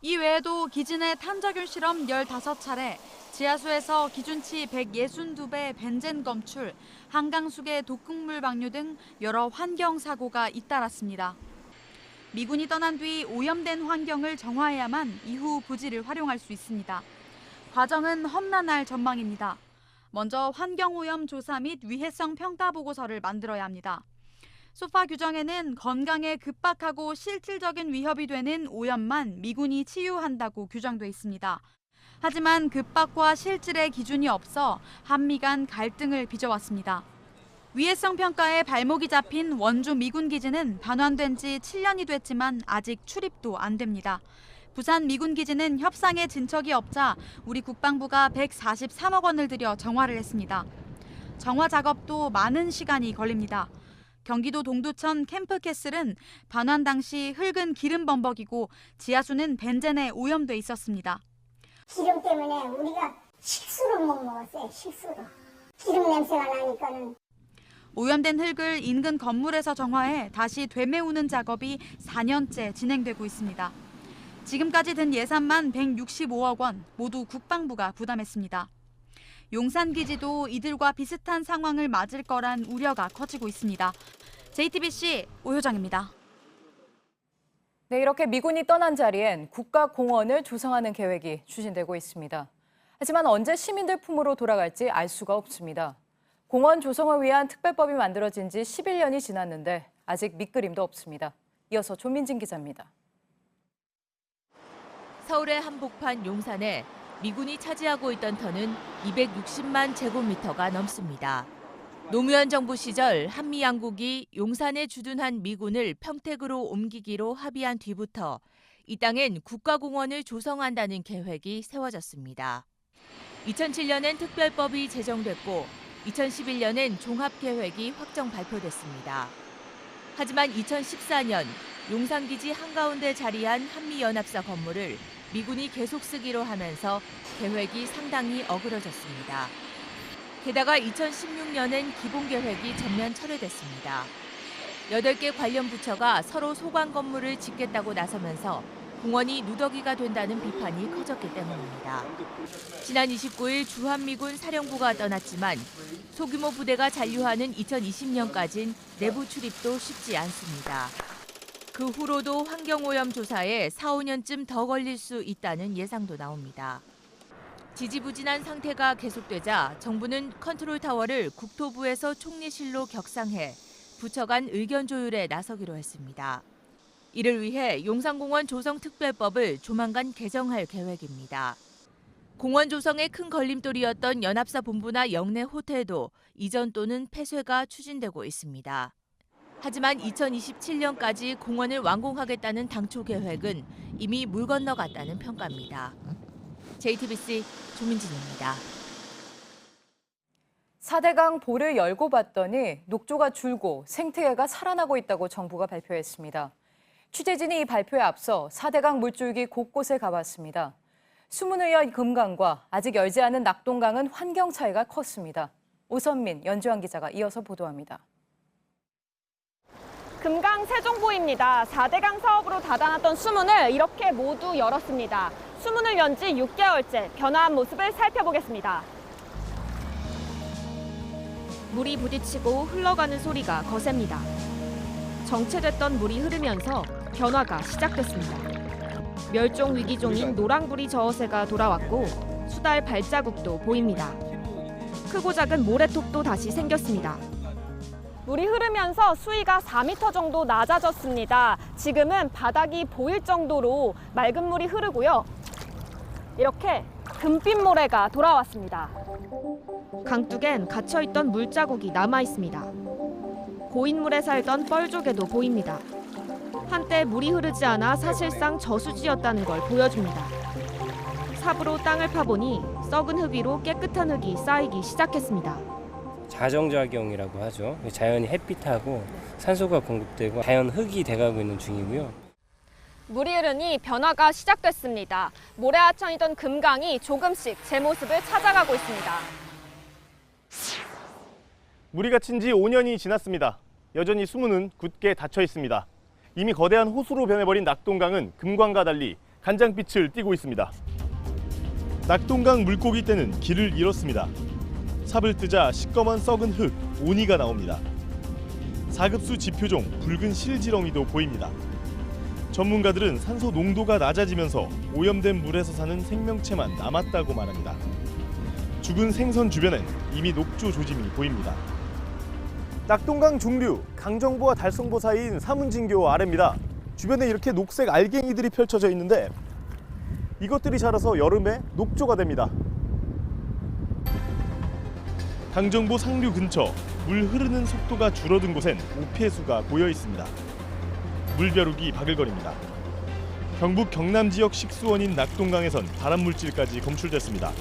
[SPEAKER 4] 이 외에도 기지 내 탄저균 실험 15차례, 지하수에서 기준치 162배 벤젠 검출, 한강수계 독극물 방류 등 여러 환경 사고가 잇따랐습니다. 미군이 떠난 뒤 오염된 환경을 정화해야만 이후 부지를 활용할 수 있습니다. 과정은 험난할 전망입니다. 먼저 환경오염 조사 및 위해성 평가 보고서를 만들어야 합니다. 소파 규정에는 건강에 급박하고 실질적인 위협이 되는 오염만 미군이 치유한다고 규정돼 있습니다. 하지만 급박과 실질의 기준이 없어 한미 간 갈등을 빚어왔습니다. 위해성 평가에 발목이 잡힌 원주 미군 기지는 반환된 지 7년이 됐지만 아직 출입도 안 됩니다. 부산 미군 기지는 협상에 진척이 없자 우리 국방부가 143억 원을 들여 정화를 했습니다. 정화 작업도 많은 시간이 걸립니다. 경기도 동두천 캠프캐슬은 반환 당시 흙은 기름 범벅이고 지하수는 벤젠에 오염돼 있었습니다.
[SPEAKER 5] 기름 때문에 우리가 식수를 못 먹었어요. 식수로. 기름 냄새가 나니까는.
[SPEAKER 4] 오염된 흙을 인근 건물에서 정화해 다시 되메우는 작업이 4년째 진행되고 있습니다. 지금까지 든 예산만 165억 원, 모두 국방부가 부담했습니다. 용산기지도 이들과 비슷한 상황을 맞을 거란 우려가 커지고 있습니다. JTBC 오효정입니다.
[SPEAKER 3] 네, 이렇게 미군이 떠난 자리엔 국가공원을 조성하는 계획이 추진되고 있습니다. 하지만 언제 시민들 품으로 돌아갈지 알 수가 없습니다. 공원 조성을 위한 특별법이 만들어진 지 11년이 지났는데 아직 밑그림도 없습니다. 이어서 조민진 기자입니다.
[SPEAKER 6] 서울의 한복판 용산에 미군이 차지하고 있던 터는 260만 제곱미터가 넘습니다. 노무현 정부 시절 한미양국이 용산에 주둔한 미군을 평택으로 옮기기로 합의한 뒤부터 이 땅엔 국가공원을 조성한다는 계획이 세워졌습니다. 2007년엔 특별법이 제정됐고 2011년엔 종합계획이 확정 발표됐습니다. 하지만 2014년 용산기지 한가운데 자리한 한미연합사 건물을 미군이 계속 쓰기로 하면서 계획이 상당히 어그러졌습니다. 게다가 2016년엔 기본계획이 전면 철회됐습니다. 8개 관련 부처가 서로 소관 건물을 짓겠다고 나서면서 공원이 누더기가 된다는 비판이 커졌기 때문입니다. 지난 29일 주한미군 사령부가 떠났지만 소규모 부대가 잔류하는 2020년까진 내부 출입도 쉽지 않습니다. 그 후로도 환경오염 조사에 4, 5년쯤 더 걸릴 수 있다는 예상도 나옵니다. 지지부진한 상태가 계속되자 정부는 컨트롤타워를 국토부에서 총리실로 격상해 부처 간 의견 조율에 나서기로 했습니다. 이를 위해 용산공원 조성특별법을 조만간 개정할 계획입니다. 공원 조성에 큰 걸림돌이었던 연합사 본부나 영내 호텔도 이전 또는 폐쇄가 추진되고 있습니다. 하지만 2027년까지 공원을 완공하겠다는 당초 계획은 이미 물 건너갔다는 평가입니다. JTBC 조민진입니다.
[SPEAKER 3] 4대강 보를 열고 봤더니 녹조가 줄고 생태계가 살아나고 있다고 정부가 발표했습니다. 취재진이 이 발표에 앞서 4대강 물줄기 곳곳에 가봤습니다. 수문의의 금강과 아직 열지 않은 낙동강은 환경 차이가 컸습니다. 오선민, 연주환 기자가 이어서 보도합니다.
[SPEAKER 23] 금강 세종보입니다. 4대강 사업으로 닫아놨던 수문을 이렇게 모두 열었습니다. 수문을 연 지 6개월째 변화한 모습을 살펴보겠습니다. 물이 부딪히고 흘러가는 소리가 거셉니다. 정체됐던 물이 흐르면서 변화가 시작됐습니다. 멸종 위기종인 노랑부리 저어새가 돌아왔고 수달 발자국도 보입니다. 크고 작은 모래톱도 다시 생겼습니다. 물이 흐르면서 수위가 4m 정도 낮아졌습니다. 지금은 바닥이 보일 정도로 맑은 물이 흐르고요. 이렇게 금빛 모래가 돌아왔습니다. 강둑엔 갇혀있던 물자국이 남아있습니다. 고인물에 살던 뻘조개도 보입니다. 한때 물이 흐르지 않아 사실상 저수지였다는 걸 보여줍니다. 삽으로 땅을 파보니 썩은 흙 위로 깨끗한 흙이 쌓이기 시작했습니다.
[SPEAKER 24] 자정작용이라고 하죠. 자연이 햇빛하고 산소가 공급되고 자연 흙이 돼가고 있는 중이고요.
[SPEAKER 23] 물이 흐르니 변화가 시작됐습니다. 모래하천이던 금강이 조금씩 제 모습을 찾아가고 있습니다.
[SPEAKER 20] 물이 갇힌 지 5년이 지났습니다. 여전히 수문은 굳게 닫혀 있습니다. 이미 거대한 호수로 변해버린 낙동강은 금강과 달리 간장빛을 띠고 있습니다. 낙동강 물고기 떼는 길을 잃었습니다. 삽을 뜨자 시꺼먼 썩은 흙, 오니가 나옵니다. 사급수 지표종 붉은 실지렁이도 보입니다. 전문가들은 산소 농도가 낮아지면서 오염된 물에서 사는 생명체만 남았다고 말합니다. 죽은 생선 주변엔 이미 녹조 조짐이 보입니다. 낙동강 중류, 강정보와 달성보 사이인 사문진교 아래입니다. 주변에 이렇게 녹색 알갱이들이 펼쳐져 있는데 이것들이 자라서 여름에 녹조가 됩니다. 강정보 상류 근처 물 흐르는 속도가 줄어든 곳엔 오폐수가 고여 있습니다. 물벼룩이 바글거립니다. 경북 경남 지역 식수원인 낙동강에선 발암물질까지 검출됐습니다.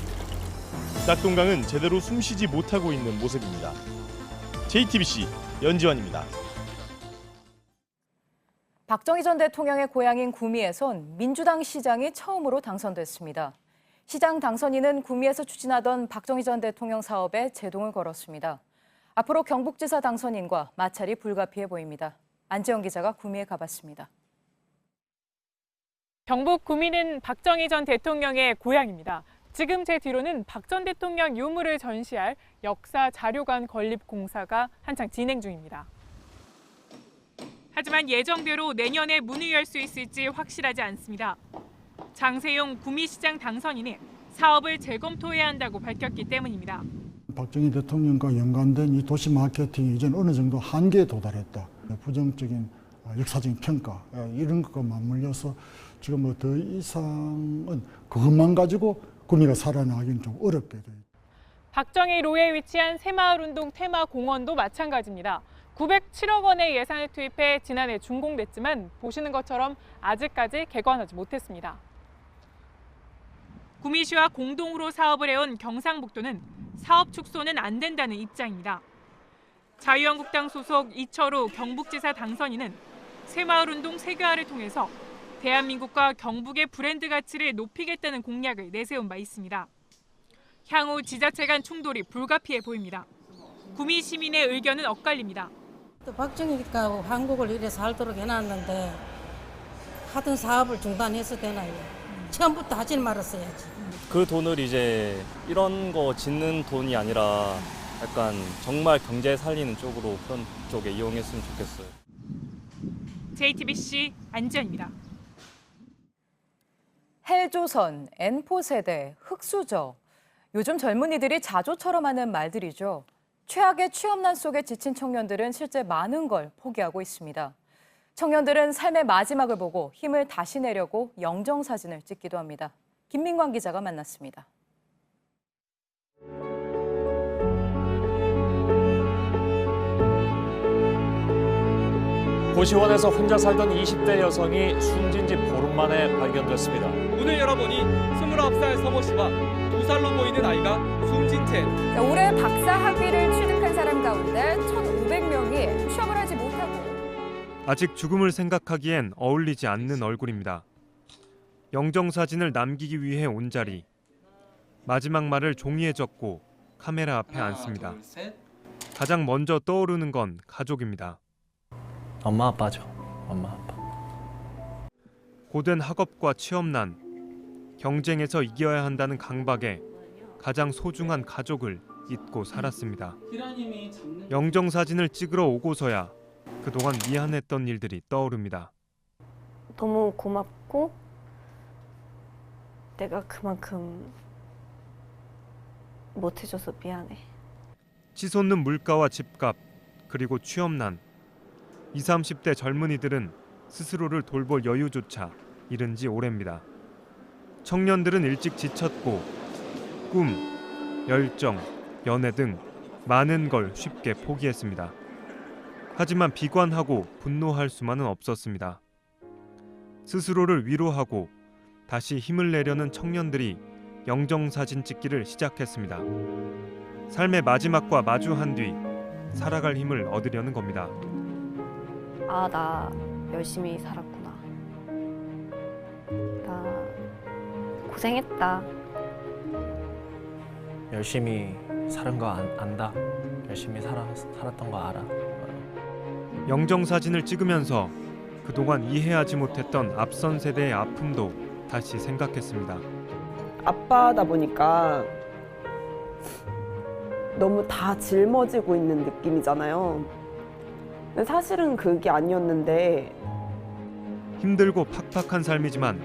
[SPEAKER 20] 낙동강은 제대로 숨쉬지 못하고 있는 모습입니다. JTBC 연지환입니다.
[SPEAKER 3] 박정희 전 대통령의 고향인 구미에선 민주당 시장이 처음으로 당선됐습니다. 시장 당선인은 구미에서 추진하던 박정희 전 대통령 사업에 제동을 걸었습니다. 앞으로 경북지사 당선인과 마찰이 불가피해 보입니다. 안재영 기자가 구미에 가봤습니다.
[SPEAKER 7] 경북 구미는 박정희 전 대통령의 고향입니다. 지금 제 뒤로는 박 전 대통령 유물을 전시할 역사 자료관 건립 공사가 한창 진행 중입니다. 하지만 예정대로 내년에 문을 열 수 있을지 확실하지 않습니다. 장세용 구미시장 당선인이 사업을 재검토해야 한다고 밝혔기 때문입니다.
[SPEAKER 8] 박정희 대통령과 연관된 이 도시 마케팅이 이제 어느 정도 한계에 도달했다. 부정적인 역사적인 평가 이런 것과 맞물려서 지금 뭐 더 이상은 그것만 가지고 구미가 살아나기는 좀 어렵게 돼 있다.
[SPEAKER 7] 박정희 로에 위치한 새마을운동 테마공원도 마찬가지입니다. 907억 원의 예산을 투입해 지난해 준공됐지만 보시는 것처럼 아직까지 개관하지 못했습니다. 구미시와 공동으로 사업을 해온 경상북도는 사업 축소는 안 된다는 입장입니다. 자유한국당 소속 이철우 경북지사 당선인은 새마을운동 세계화를 통해서 대한민국과 경북의 브랜드 가치를 높이겠다는 공약을 내세운 바 있습니다. 향후 지자체 간 충돌이 불가피해 보입니다. 구미 시민의 의견은 엇갈립니다.
[SPEAKER 9] 또 박정희가 한국을 이래 살도록 해놨는데 하던 사업을 중단해서 되나요? 처음부터 하지 말았어야지.
[SPEAKER 11] 그 돈을 이제 이런 거 짓는 돈이 아니라 약간 정말 경제 살리는 쪽으로 그런 쪽에 이용했으면 좋겠어요.
[SPEAKER 7] JTBC 안지현입니다.
[SPEAKER 3] 헬조선, N포세대, 흑수저. 요즘 젊은이들이 자조처럼 하는 말들이죠. 최악의 취업난 속에 지친 청년들은 실제 많은 걸 포기하고 있습니다. 청년들은 삶의 마지막을 보고 힘을 다시 내려고 영정사진을 찍기도 합니다. 김민광 기자가 만났습니다.
[SPEAKER 25] 고시원에서 혼자 살던 20대 여성이 숨진 지 보름 만에 발견됐습니다.
[SPEAKER 10] 오늘 열어보니 29살 서모 씨와 2살로 보이는 아이가 숨진 채.
[SPEAKER 3] 올해 박사 학위를 취득한 사람 가운데 1,500명이 취업을 하지 못하고
[SPEAKER 10] 아직 죽음을 생각하기엔 어울리지 않는 얼굴입니다. 영정사진을 남기기 위해 온 자리. 마지막 말을 종이에 적고 카메라 앞에 앉습니다. 가장 먼저 떠오르는 건 가족입니다.
[SPEAKER 25] 엄마 아빠죠. 엄마 아빠.
[SPEAKER 10] 고된 학업과 취업난, 경쟁에서 이겨야 한다는 강박에 가장 소중한 가족을 잊고 살았습니다. 영정사진을 찍으러 오고서야 그동안 미안했던 일들이 떠오릅니다.
[SPEAKER 26] 너무 고맙고 내가 그만큼 못해줘서 미안해.
[SPEAKER 10] 치솟는 물가와 집값, 그리고 취업난. 20, 30대 젊은이들은 스스로를 돌볼 여유조차 잃은 지 오래입니다. 청년들은 일찍 지쳤고 꿈, 열정, 연애 등 많은 걸 쉽게 포기했습니다. 하지만 비관하고 분노할 수만은 없었습니다. 스스로를 위로하고 다시 힘을 내려는 청년들이 영정사진 찍기를 시작했습니다. 삶의 마지막과 마주한 뒤 살아갈 힘을 얻으려는 겁니다.
[SPEAKER 26] 아, 나 열심히 살았구나. 나 고생했다.
[SPEAKER 25] 열심히 살은 거 안다. 열심히 살았던 거 알아.
[SPEAKER 10] 영정사진을 찍으면서 그동안 이해하지 못했던 앞선 세대의 아픔도 다시 생각했습니다.
[SPEAKER 27] 아빠다 보니까 너무 다 짊어지고 있는 느낌이잖아요. 근데 사실은 그게 아니었는데
[SPEAKER 10] 힘들고 팍팍한 삶이지만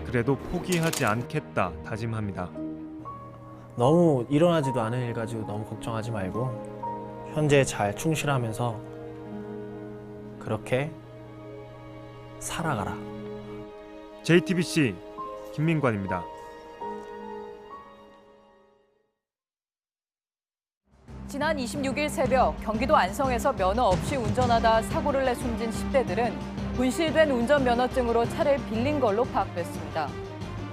[SPEAKER 10] 그래도 포기하지 않겠다 다짐합니다.
[SPEAKER 25] 너무 일어나지도 않은 일 가지고 너무 걱정하지 말고 현재에 잘 충실하면서 그렇게 살아가라.
[SPEAKER 10] JTBC 김민관입니다.
[SPEAKER 3] 지난 26일 새벽 경기도 안성에서 면허 없이 운전하다 사고를 내 숨진 10대들은 분실된 운전면허증으로 차를 빌린 걸로 파악됐습니다.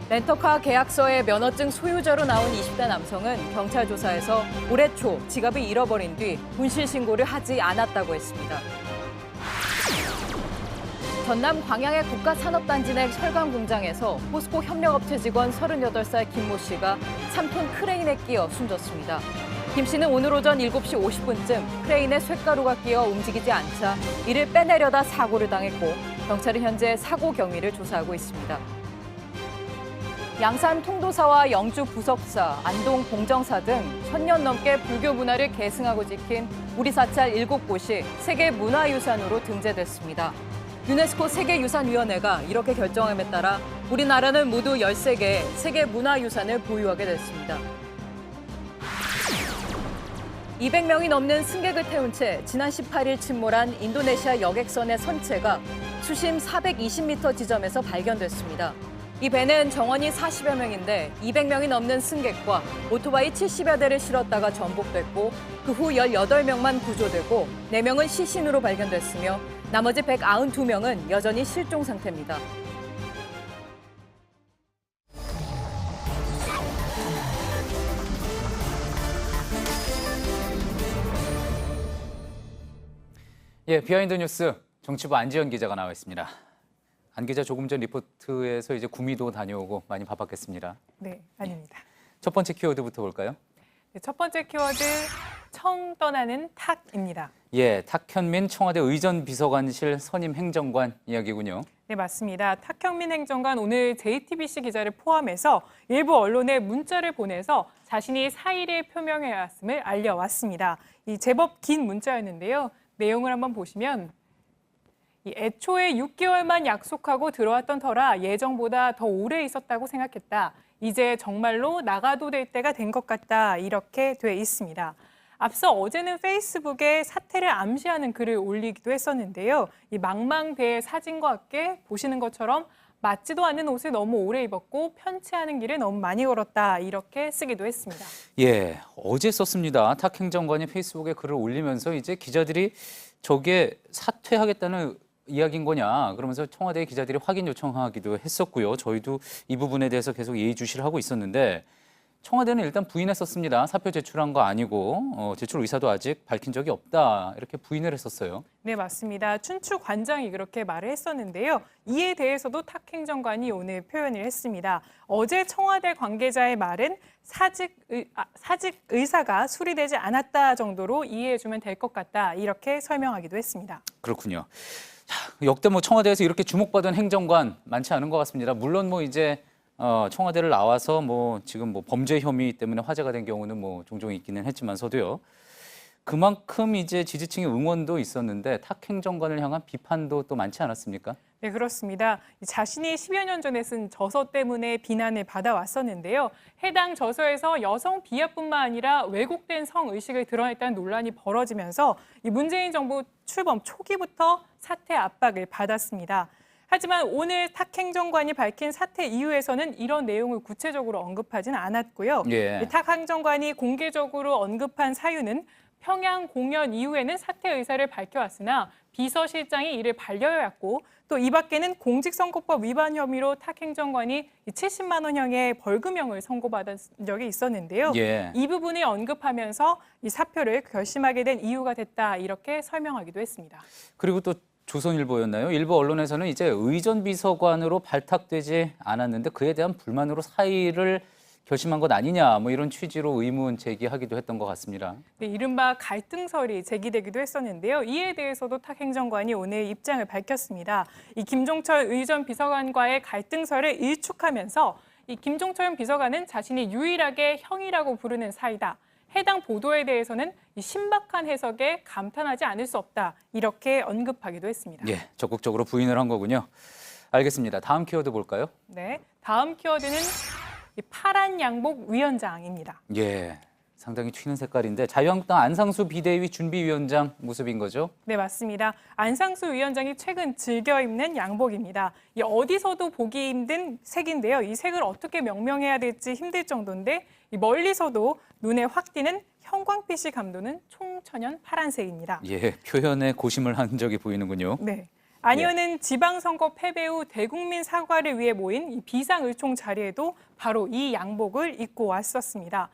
[SPEAKER 3] 렌터카 계약서에 면허증 소유자로 나온 20대 남성은 경찰 조사에서 올해 초 지갑을 잃어버린 뒤 분실 신고를 하지 않았다고 했습니다. 전남 광양의 국가산업단지 내 철강 공장에서 포스코 협력업체 직원 38살 김모 씨가 3톤 크레인에 끼어 숨졌습니다. 김 씨는 오늘 오전 7시 50분쯤 크레인에 쇳가루가 끼어 움직이지 않자 이를 빼내려다 사고를 당했고 경찰은 현재 사고 경위를 조사하고 있습니다. 양산 통도사와 영주 부석사, 안동 봉정사 등 1000년 넘게 불교 문화를 계승하고 지킨 우리 사찰 7곳이 세계문화유산으로 등재됐습니다. 유네스코 세계유산위원회가 이렇게 결정함에 따라 우리나라는 모두 13개의 세계문화유산을 보유하게 됐습니다. 200명이 넘는 승객을 태운 채 지난 18일 침몰한 인도네시아 여객선의 선체가 수심 420m 지점에서 발견됐습니다. 이 배는 정원이 40여 명인데 200명이 넘는 승객과 오토바이 70여 대를 실었다가 전복됐고 그 후 18명만 구조되고 4명은 시신으로 발견됐으며 나머지 192명은 여전히 실종 상태입니다.
[SPEAKER 1] 예, 비하인드 뉴스 정치부 안지연 기자가 나와 있습니다. 안 기자 조금 전 리포트에서 이제 구미도 다녀오고 많이 바빴겠습니다.
[SPEAKER 12] 네, 아닙니다.
[SPEAKER 1] 첫 번째 키워드부터 볼까요?
[SPEAKER 12] 네, 첫 번째 키워드 청 떠나는 탁입니다.
[SPEAKER 1] 예, 탁현민 청와대 의전비서관실 선임 행정관 이야기군요.
[SPEAKER 12] 네, 맞습니다. 탁현민 행정관 오늘 JTBC 기자를 포함해서 일부 언론에 문자를 보내서 자신이 사의를 표명해왔음을 알려왔습니다. 이 제법 긴 문자였는데요. 내용을 한번 보시면 애초에 6개월만 약속하고 들어왔던 터라 예정보다 더 오래 있었다고 생각했다. 이제 정말로 나가도 될 때가 된 것 같다. 이렇게 돼 있습니다. 앞서 어제는 페이스북에 사태를 암시하는 글을 올리기도 했었는데요. 이 망망대해 사진과 함께 보시는 것처럼 맞지도 않는 옷을 너무 오래 입었고 편치하는 길을 너무 많이 걸었다. 이렇게 쓰기도 했습니다.
[SPEAKER 1] 예, 어제 썼습니다. 탁 행정관이 페이스북에 글을 올리면서 이제 기자들이 저게 사퇴하겠다는 이야기인 거냐 그러면서 청와대 기자들이 확인 요청하기도 했었고요. 저희도 이 부분에 대해서 계속 예의주시를 하고 있었는데 청와대는 일단 부인했었습니다. 사표 제출한 거 아니고 제출 의사도 아직 밝힌 적이 없다 이렇게 부인을 했었어요.
[SPEAKER 12] 네, 맞습니다. 춘추 관장이 그렇게 말을 했었는데요. 이에 대해서도 탁 행정관이 오늘 표현을 했습니다. 어제 청와대 관계자의 말은 사직 의사가 수리되지 않았다 정도로 이해해주면 될 것 같다 이렇게 설명하기도 했습니다.
[SPEAKER 1] 그렇군요. 역대 뭐 청와대에서 이렇게 주목받은 행정관 많지 않은 것 같습니다. 물론 뭐 이제 청와대를 나와서 뭐 지금 뭐 범죄 혐의 때문에 화제가 된 경우는 뭐 종종 있기는 했지만서도요. 그만큼 이제 지지층의 응원도 있었는데 탁 행정관을 향한 비판도 또 많지 않았습니까?
[SPEAKER 12] 네, 그렇습니다. 자신이 10여 년 전에 쓴 저서 때문에 비난을 받아왔었는데요. 해당 저서에서 여성 비하뿐만 아니라 왜곡된 성의식을 드러냈다는 논란이 벌어지면서 이 문재인 정부 출범 초기부터 사퇴 압박을 받았습니다. 하지만 오늘 탁 행정관이 밝힌 사퇴 이유에서는 이런 내용을 구체적으로 언급하지는 않았고요.
[SPEAKER 1] 예.
[SPEAKER 12] 탁 행정관이 공개적으로 언급한 사유는 평양 공연 이후에는 사퇴 의사를 밝혀왔으나 비서실장이 이를 반려해왔고 또 이 밖에는 공직선거법 위반 혐의로 탁 행정관이 70만 원형의 벌금형을 선고받은 적이 있었는데요.
[SPEAKER 1] 예.
[SPEAKER 12] 이 부분을 언급하면서 이 사표를 결심하게 된 이유가 됐다 이렇게 설명하기도 했습니다.
[SPEAKER 1] 그리고 또 조선일보였나요? 일부 언론에서는 이제 의전비서관으로 발탁되지 않았는데 그에 대한 불만으로 사의를 결심한 것 아니냐 뭐 이런 취지로 의문 제기하기도 했던 것 같습니다.
[SPEAKER 12] 네, 이른바 갈등설이 제기되기도 했었는데요. 이에 대해서도 탁 행정관이 오늘 입장을 밝혔습니다. 이 김종철 의전 비서관과의 갈등설을 일축하면서 이 김종철 비서관은 자신이 유일하게 형이라고 부르는 사이다. 해당 보도에 대해서는 이 신박한 해석에 감탄하지 않을 수 없다. 이렇게 언급하기도 했습니다.
[SPEAKER 1] 예, 적극적으로 부인을 한 거군요. 알겠습니다. 다음 키워드 볼까요?
[SPEAKER 12] 네, 다음 키워드는 이 파란 양복 위원장입니다.
[SPEAKER 1] 예, 상당히 튀는 색깔인데 자유한국당 안상수 비대위 준비위원장 모습인 거죠?
[SPEAKER 12] 네, 맞습니다. 안상수 위원장이 최근 즐겨 입는 양복입니다. 이 어디서도 보기 힘든 색인데요. 이 색을 어떻게 명명해야 될지 힘들 정도인데 이 멀리서도 눈에 확 띄는 형광빛이 감도는 총천연 파란색입니다.
[SPEAKER 1] 예, 표현에 고심을 한 적이 보이는군요.
[SPEAKER 12] 네. 안 의원은 지방선거 패배 후 대국민 사과를 위해 모인 이 비상의총 자리에도 바로 이 양복을 입고 왔었습니다.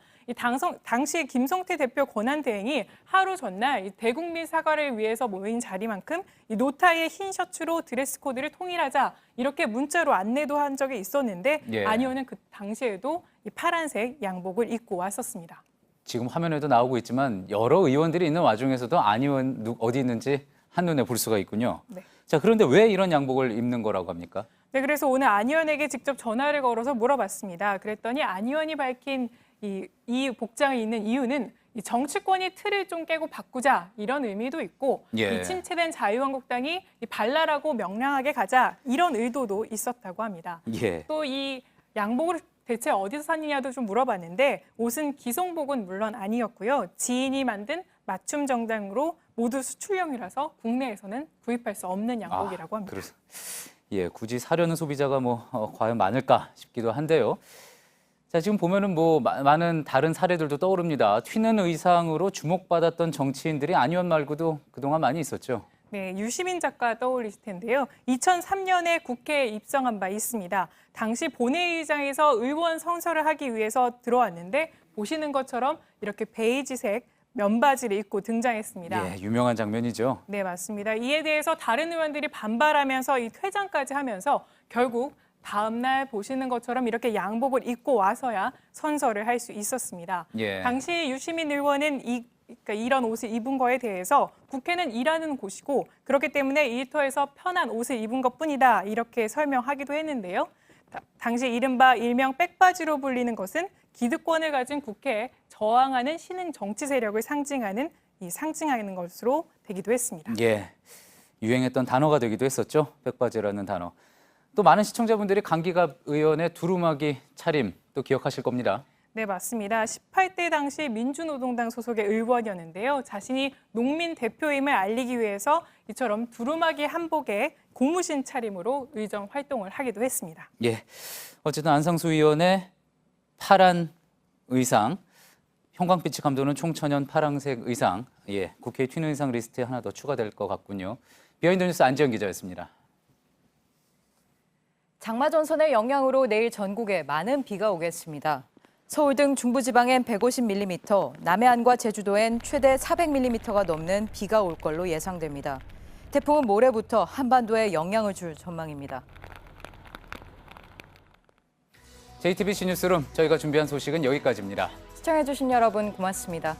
[SPEAKER 12] 당시 김성태 대표 권한대행이 하루 전날 이 대국민 사과를 위해서 모인 자리만큼 이 노타의 흰 셔츠로 드레스 코드를 통일하자 이렇게 문자로 안내도 한 적이 있었는데 안 의원은 그 당시에도 이 파란색 양복을 입고 왔었습니다.
[SPEAKER 1] 지금 화면에도 나오고 있지만 여러 의원들이 있는 와중에서도 안 의원 어디 있는지 한눈에 볼 수가 있군요.
[SPEAKER 12] 네.
[SPEAKER 1] 자, 그런데 왜 이런 양복을 입는 거라고 합니까?
[SPEAKER 12] 네, 그래서 오늘 안 의원에게 직접 전화를 걸어서 물어봤습니다. 그랬더니 안 의원이 밝힌 이 복장을 입는 이유는 이 정치권이 틀을 좀 깨고 바꾸자 이런 의미도 있고 이 침체된 자유한국당이 발랄하고 명랑하게 가자 이런 의도도 있었다고 합니다. 또 이 양복을 대체 어디서 샀느냐도 좀 물어봤는데 옷은 기성복은 물론 아니었고요. 지인이 만든 맞춤 정장으로 모두 수출용이라서 국내에서는 구입할 수 없는 양복이라고 합니다.
[SPEAKER 1] 굳이 사려는 소비자가 과연 많을까 싶기도 한데요. 자, 지금 보면은 많은 다른 사례들도 떠오릅니다. 튀는 의상으로 주목받았던 정치인들이 안 의원 말고도 그동안 많이 있었죠.
[SPEAKER 12] 네, 유시민 작가 떠올리실 텐데요. 2003년에 국회에 입성한 바 있습니다. 당시 본회의장에서 의원 선서를 하기 위해서 들어왔는데 보시는 것처럼 이렇게 베이지색 면바지를 입고 등장했습니다.
[SPEAKER 1] 유명한 장면이죠.
[SPEAKER 12] 네, 맞습니다. 이에 대해서 다른 의원들이 반발하면서 이 퇴장까지 하면서 결국 다음 날 보시는 것처럼 이렇게 양복을 입고 와서야 선서를 할 수 있었습니다. 당시 유시민 의원은 이런 옷을 입은 거에 대해서 국회는 일하는 곳이고 그렇기 때문에 일터에서 편한 옷을 입은 것뿐이다 이렇게 설명하기도 했는데요. 당시 이른바 일명 백바지로 불리는 것은 기득권을 가진 국회에 저항하는 신흥 정치 세력을 상징하는 것으로 되기도 했습니다.
[SPEAKER 1] 유행했던 단어가 되기도 했었죠. 백바지라는 단어. 또 많은 시청자분들이 강기갑 의원의 두루마기 차림 또 기억하실 겁니다.
[SPEAKER 12] 네, 맞습니다. 18대 당시 민주노동당 소속의 의원이었는데요. 자신이 농민 대표임을 알리기 위해서 이처럼 두루마기 한복에 고무신 차림으로 의정 활동을 하기도 했습니다.
[SPEAKER 1] 어쨌든 안상수 의원의 파란 의상, 형광빛이 감도는 총천연 파란색 의상, 국회의 튀는 의상 리스트에 하나 더 추가될 것 같군요. 비하인드 뉴스 안지영 기자였습니다.
[SPEAKER 3] 장마 전선의 영향으로 내일 전국에 많은 비가 오겠습니다. 서울 등 중부지방엔 150mm, 남해안과 제주도엔 최대 400mm가 넘는 비가 올 걸로 예상됩니다. 태풍은 모레부터 한반도에 영향을 줄 전망입니다.
[SPEAKER 1] JTBC 뉴스룸, 저희가 준비한 소식은 여기까지입니다.
[SPEAKER 3] 시청해주신 여러분 고맙습니다.